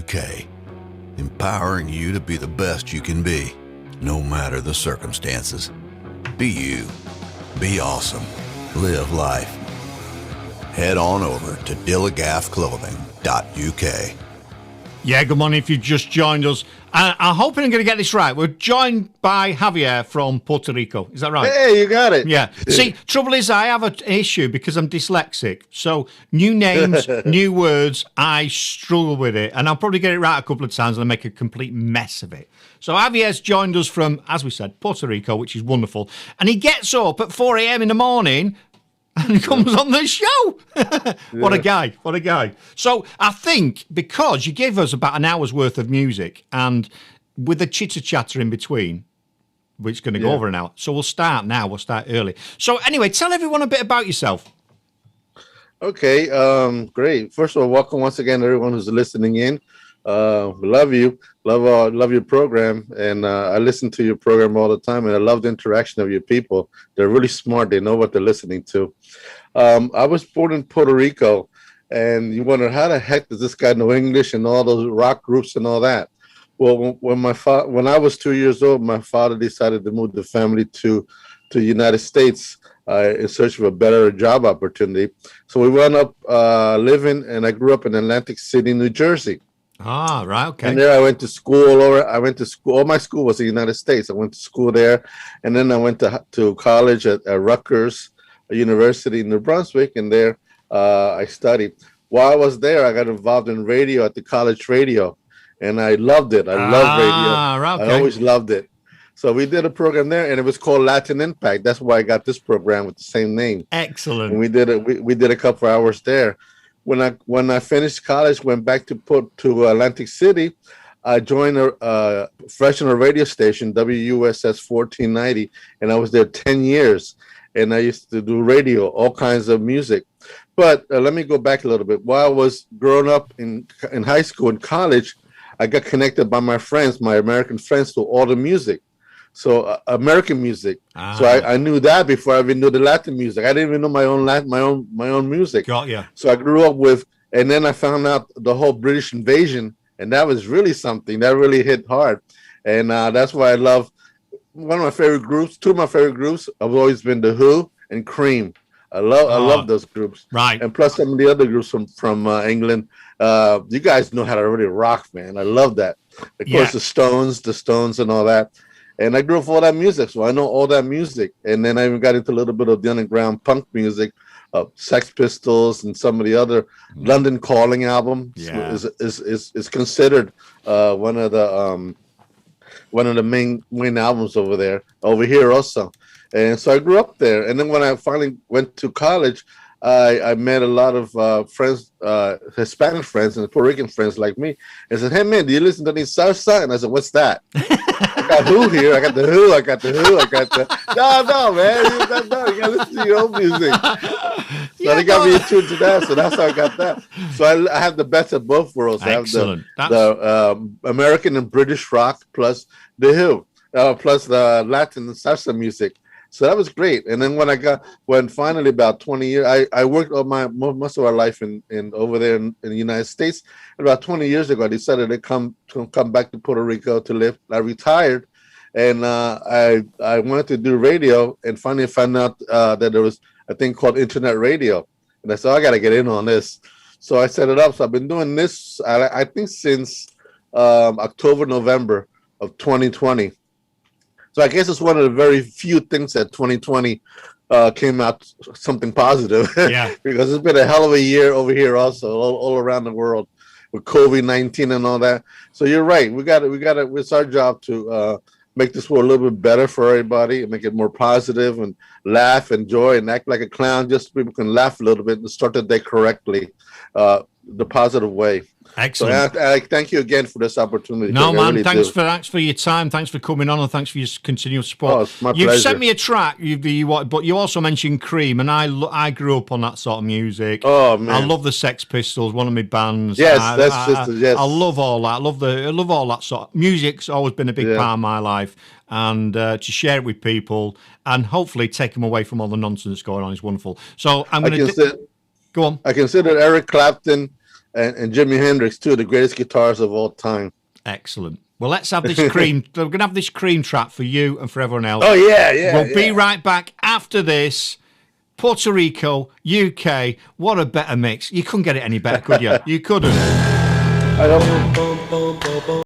UK, empowering you to be the best you can be, no matter the circumstances. Be you. Be awesome. Live life. Head on over to dillagaffclothing.uk. Yeah, good morning if you've just joined us. I'm hoping I'm going to get this right. We're joined by Javier from Puerto Rico. Is that right? Hey, you got it. Yeah. See, trouble is I have an issue because I'm dyslexic. So new names, new words, I struggle with it. And I'll probably get it right a couple of times and I'll make a complete mess of it. So Javier's joined us from, as we said, Puerto Rico, which is wonderful. And he gets up at 4 a.m. in the morning and comes on the show. What a guy. What a guy. So I think because you gave us about an hour's worth of music and with the chitter-chatter in between, which is going to go over an hour. So we'll start now. We'll start early. So anyway, tell everyone a bit about yourself. Okay, great. First of all, welcome once again, everyone who's listening in. Love you. Love your program. And I listen to your program all the time, and I love the interaction of your people. They're really smart. They know what they're listening to. I was born in Puerto Rico, and you wonder, how the heck does this guy know English and all those rock groups and all that? Well, when I was 2 years old, my father decided to move the family to the United States in search of a better job opportunity. So we wound up living, and I grew up in Atlantic City, New Jersey. Ah, right, okay. And there I went to school. All my school was in the United States. I went to school there, and then I went to college at Rutgers University in New Brunswick, and there I studied. While I was there, I got involved in radio at the college radio, and I loved it. I love radio. Right, okay. I always loved it. So we did a program there, and it was called Latin Impact. That's why I got this program with the same name. Excellent. And we did it. We did a couple of hours there. When I finished college, went back to Atlantic City, I joined a professional radio station, WUSS 1490, and I was there 10 years. And I used to do radio, all kinds of music. But let me go back a little bit. While I was growing up in high school and college, I got connected by my friends, my American friends, to all the music. So American music. So I knew that before I even knew the Latin music. I didn't even know my own music. Got you. So I grew up with, and then I found out the whole British invasion, and that was really something that really hit hard. And that's why I love one of my favorite groups. Two of my favorite groups have always been The Who and Cream. I love those groups. Right. And plus some of the other groups from England. You guys know how to really rock, man. I love that. Of course, the Stones and all that. And I grew up with all that music, so I know all that music. And then I even got into a little bit of the underground punk music, Sex Pistols and some of the other London Calling album is considered one of the main albums over here also. And so I grew up there. And then when I finally went to college, I met a lot of friends, Hispanic friends and Puerto Rican friends like me, and said, "Hey man, do you listen to any salsa?" And I said, "What's that?" I got Who here. I got the Who. I got the no, man. You gotta listen to your own music. So they got me into that. So that's how I got that. So I have the best of both worlds. Excellent. I have the American and British rock plus the Who, plus the Latin and salsa music. So that was great. And then when finally about 20 years, I worked all most of our life in over there in the United States. And about 20 years ago, I decided to come back to Puerto Rico to live. I retired, and I wanted to do radio, and finally found out that there was a thing called internet radio. And I said, I got to get in on this. So I set it up. So I've been doing this, I think, since October, November of 2020. So I guess it's one of the very few things that 2020 came out something positive. Yeah. Because it's been a hell of a year over here also, all around the world with COVID-19 and all that. So you're right. We got to. It's our job to make this world a little bit better for everybody and make it more positive and laugh, enjoy, and act like a clown just so people can laugh a little bit and start the day correctly, the positive way. Excellent. So I thank you again for this opportunity. No, man, really thanks for your time. Thanks for coming on, and thanks for your continued support. Oh, it's my You've pleasure. sent me a track, but you also mentioned Cream, and I grew up on that sort of music. Oh man, I love the Sex Pistols, one of my bands. Yes, I love all that. I love all that sort of music's always been a big part of my life, and to share it with people and hopefully take them away from all the nonsense going on is wonderful. So I'm going to go on. I consider Eric Clapton and Jimi Hendrix, two of the greatest guitarists of all time. Excellent. Well, let's have this cream. We're going to have this cream track for you and for everyone else. Oh, yeah. We'll be right back after this. Puerto Rico, UK. What a better mix. You couldn't get it any better, could you? You couldn't. I don't